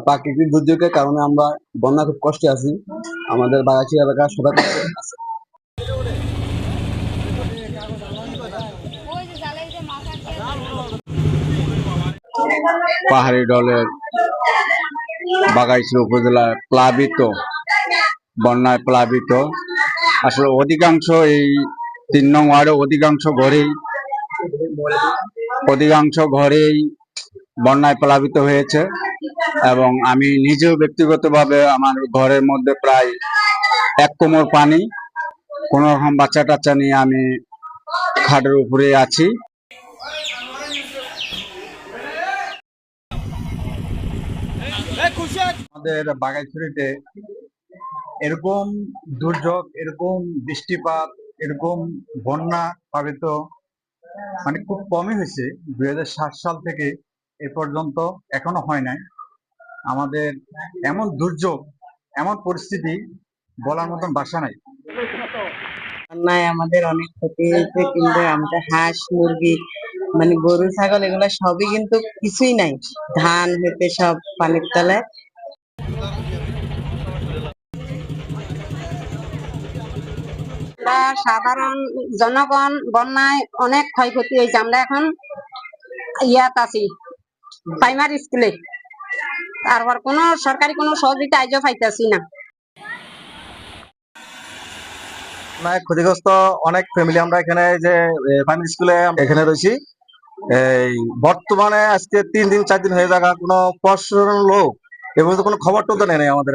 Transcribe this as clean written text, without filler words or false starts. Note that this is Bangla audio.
প্রাকৃতিক দুর্যোগের কারণে আমরা বন্যা খুব কষ্টে আছি। আমাদের বাগাছি এলাকা সবাই কষ্টে আছে। পাহাড়ি ঢলের বাগাইছড়ি উপজেলা প্লাবিত, বন্যায় প্লাবিত। আসলে অধিকাংশ এই ৩ নং ওয়ার্ডে অধিকাংশ ঘরেই বন্যায় প্লাবিত হয়েছে এবং আমি নিজেও ব্যক্তিগতভাবে আমার ঘরের মধ্যে প্রায় ১ কোমর পানি। কোন রকম বাচ্চা টাচ্চা নিয়ে আমি খাটের উপরে আছি। আমাদের বাগাইছড়িতে এরকম দুর্যোগ, এরকম বৃষ্টিপাত, এরকম বন্যা প্লাবিত মানে খুব কমই হয়েছে। ২০০৭ সাল থেকে এ পর্যন্ত এখনো হয় নাই। আমাদের এমন দুর্যোগ, এমন পরিস্থিতি বলার মতন ভাষা নাই। বন্যায় আমাদের অনেক ক্ষতি হয়েছে, কিন্তু আমাদের হাঁস মুরগি মানে গরু ছাগল এগুলো সবই কিন্তু কিছুই নাই, ধান হইতে সব পানির তলায়। আমরা সাধারণ জনগণ বন্যায় অনেক ক্ষয়ক্ষতি হয়েছে। আমরা এখন ইয়াত আছি প্রাইমারি স্কুলে, তারপর কোনো সরকারি কোনো সহযোগিতা আজও পাইতেছি না। ক্ষতিগ্রস্ত অনেক ফ্যামিলি আমরা এখানে যে প্রাইমারি স্কুলে এখানে রয়েছি। এই বর্তমানে আজকে ৩ দিন ৪ দিন হয়ে থাকা কোনো প্রশাসনের লোক এবং কোনো খবর টবর নেই আমাদের।